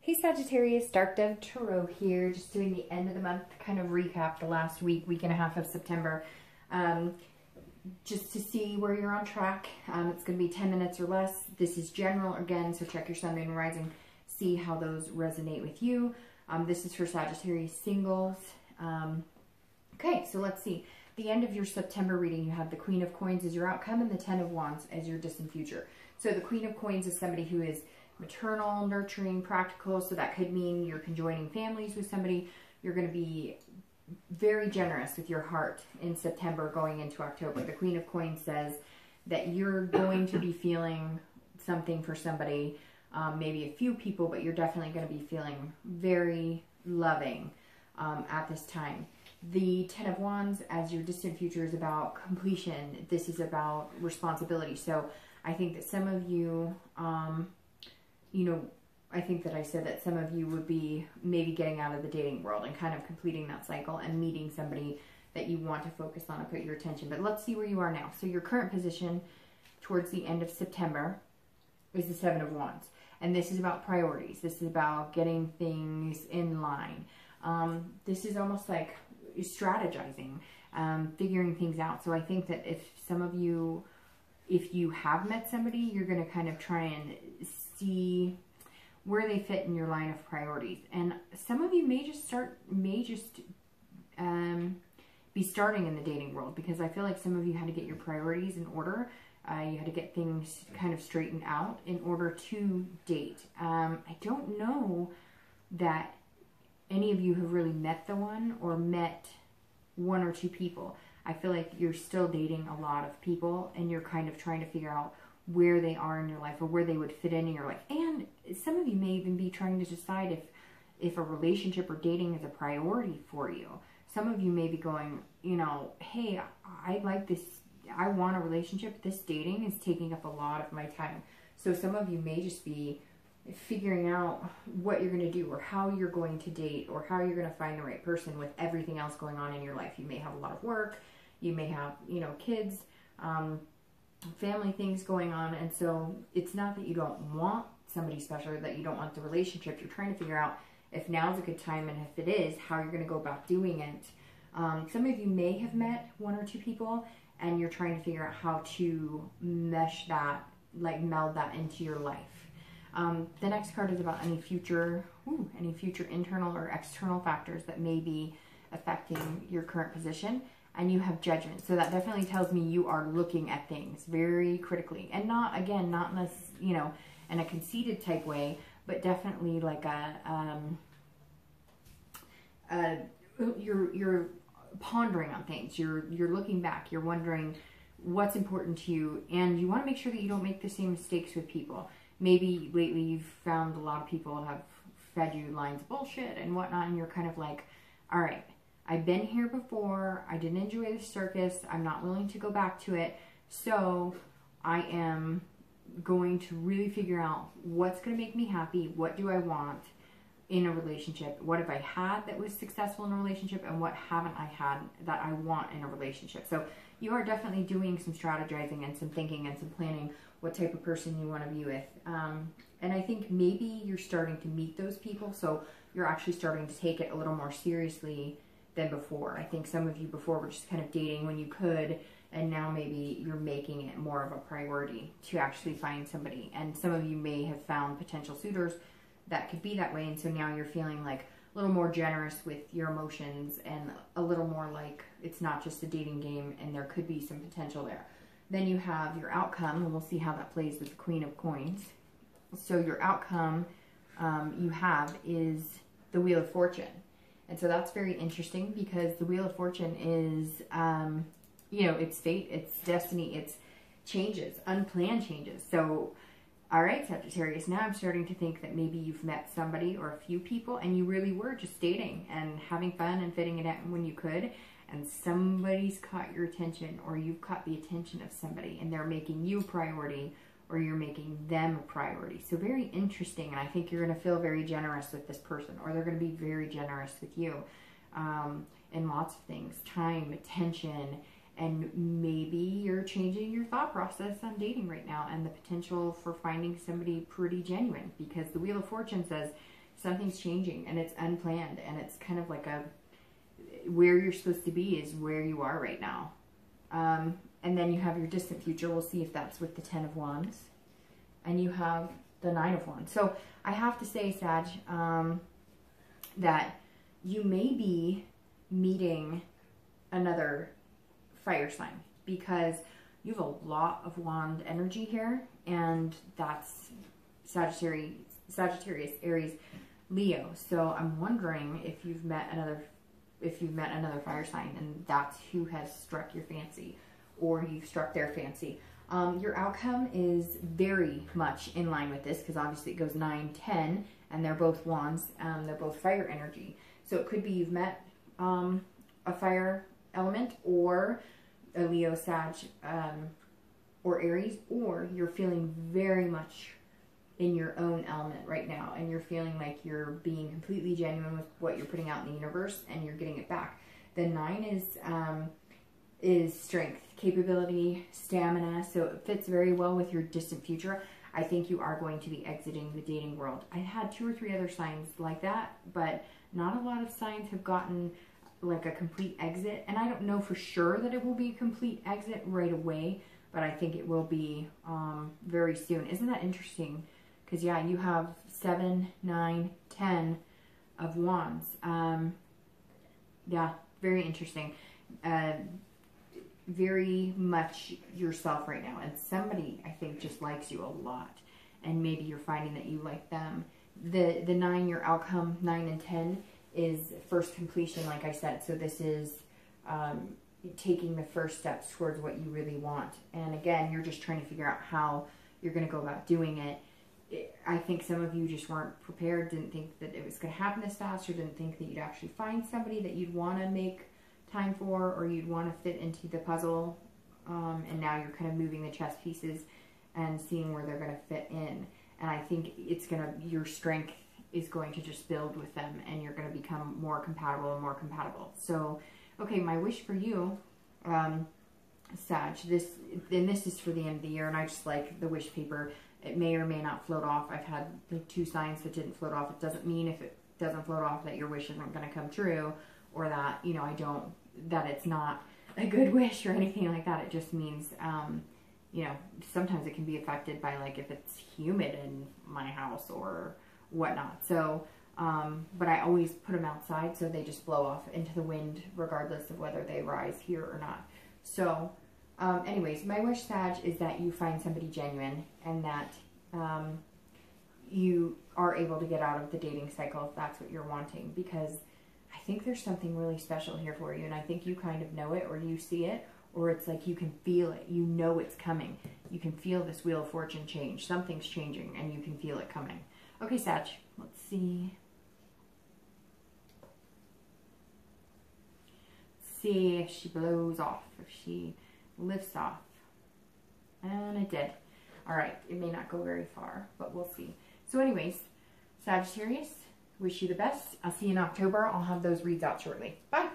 Hey Sagittarius, Dark Dove Tarot here, just doing the end of the month, kind of recap the last week and a half of September, just to see where you're on track. It's going to be 10 minutes or less. This is general again, so check your sun, moon, and rising, see how those resonate with you. This is for Sagittarius singles. Okay, so let's see. The end of your September reading, you have the Queen of Coins as your outcome and the Ten of Wands as your distant future. So the Queen of Coins is somebody who is maternal, nurturing, practical, so that could mean you're conjoining families with somebody. You're going to be very generous with your heart in September going into October. The Queen of Coins says that you're going to be feeling something for somebody, maybe a few people, but you're definitely going to be feeling very loving at this time. The Ten of Wands as your distant future is about completion. This is about responsibility. So I think that some of you, I think that I said that some of you would be maybe getting out of the dating world and kind of completing that cycle and meeting somebody that you want to focus on and put your attention. But let's see where you are now. So your current position towards the end of September is the Seven of Wands. And this is about priorities. This is about getting things in line. This is almost like strategizing, figuring things out. So I think that if some of you, if you have met somebody, you're going to kind of try and see where they fit in your line of priorities. And some of you may just be starting in the dating world, because I feel like some of you had to get your priorities in order. You had to get things kind of straightened out in order to date. I don't know that any of you have really met the one or met one or two people. I feel like you're still dating a lot of people and you're kind of trying to figure out where they are in your life or where they would fit in your life. And some of you may even be trying to decide if a relationship or dating is a priority for you. Some of you may be going, hey, I like this, I want a relationship. This dating is taking up a lot of my time. So some of you may just be figuring out what you're going to do or how you're going to date or how you're going to find the right person with everything else going on in your life. You may have a lot of work. You may have, kids, family things going on. And so it's not that you don't want somebody special or that you don't want the relationship. You're trying to figure out if now's a good time, and if it is, how you're going to go about doing it. Some of you may have met one or two people and you're trying to figure out how to mesh that, like meld that into your life. The next card is about any future internal or external factors that may be affecting your current position. And you have Judgment. So that definitely tells me you are looking at things very critically. And not in this, in a conceited type way, but definitely like you're pondering on things. You're looking back. You're wondering what's important to you. And you want to make sure that you don't make the same mistakes with people. Maybe lately you've found a lot of people have fed you lines of bullshit and whatnot. And you're kind of like, all right, I've been here before. I didn't enjoy the circus. I'm not willing to go back to it. So I am going to really figure out what's going to make me happy. What do I want in a relationship? What have I had that was successful in a relationship? And what haven't I had that I want in a relationship? So you are definitely doing some strategizing and some thinking and some planning what type of person you want to be with. And I think maybe you're starting to meet those people. So you're actually starting to take it a little more seriously than before. I think some of you before were just kind of dating when you could, and now maybe you're making it more of a priority to actually find somebody. And some of you may have found potential suitors that could be that way, and so now you're feeling like a little more generous with your emotions and a little more like it's not just a dating game and there could be some potential there. Then you have your outcome, and we'll see how that plays with the Queen of Coins. So your outcome you have is the Wheel of Fortune. And so that's very interesting, because the Wheel of Fortune is, it's fate, it's destiny, it's changes, unplanned changes. So, all right, Sagittarius, now I'm starting to think that maybe you've met somebody or a few people and you really were just dating and having fun and fitting it in when you could. And somebody's caught your attention, or you've caught the attention of somebody, and they're making you a priority, or you're making them a priority. So very interesting, and I think you're going to feel very generous with this person, or they're going to be very generous with you in lots of things, time, attention, and maybe you're changing your thought process on dating right now and the potential for finding somebody pretty genuine, because the Wheel of Fortune says Something's changing, and it's unplanned, and it's kind of like where you're supposed to be is where you are right now. And then you have your distant future. We'll see if that's with the 10 of Wands. And you have the 9 of Wands. So I have to say, Sag, that you may be meeting another fire sign, because you have a lot of wand energy here, and that's Sagittarius, Aries, Leo. So I'm wondering if you've met another fire sign, and that's who has struck your fancy, or you've struck their fancy. Your outcome is very much in line with this, because obviously it goes 9, 10, and they're both wands. They're both fire energy. So it could be you've met a fire element, or a Leo, Sag, or Aries, or you're feeling very much in your own element right now, and you're feeling like you're being completely genuine with what you're putting out in the universe, and you're getting it back. The 9 is strength, capability, stamina, so it fits very well with your distant future. I think you are going to be exiting the dating world. I had 2 or 3 other signs like that, but not a lot of signs have gotten like a complete exit, and I don't know for sure that it will be a complete exit right away, but I think it will be very soon. Isn't that interesting? Because yeah, you have 7, 9, 10 of Wands. Yeah, very interesting. Very much yourself right now, and somebody, I think, just likes you a lot, and maybe you're finding that you like them. The 9, your outcome, 9 and 10, is first completion, like I said. So this is taking the first steps towards what you really want. And again, you're just trying to figure out how you're going to go about doing it. I think some of you just weren't prepared, didn't think that it was going to happen this fast, or didn't think that you'd actually find somebody that you'd want to make time for, or you'd want to fit into the puzzle. And now you're kind of moving the chess pieces and seeing where they're going to fit in. And I think your strength is going to just build with them, and you're going to become more compatible and more compatible. So, okay, my wish for you, Sag, this is for the end of the year, and I just like the wish paper. It may or may not float off. I've had the 2 signs that didn't float off. It doesn't mean if it doesn't float off that your wish isn't going to come true, or that, you know, that it's not a good wish or anything like that. It just means, you know, sometimes it can be affected by, like, if it's humid in my house or whatnot. So, but I always put them outside, so they just blow off into the wind regardless of whether they rise here or not. So, anyways, my wish, Sag, is that you find somebody genuine, and that you are able to get out of the dating cycle if that's what you're wanting, because I think there's something really special here for you, and I think you kind of know it, or you see it, or it's like you can feel it. You know it's coming. You can feel this Wheel of Fortune change. Something's changing, and you can feel it coming. Okay, Sag, let's see. See if she blows off, if she lifts off. And it did. All right, it may not go very far, but we'll see. So anyways, Sagittarius, wish you the best. I'll see you in October. I'll have those reads out shortly. Bye.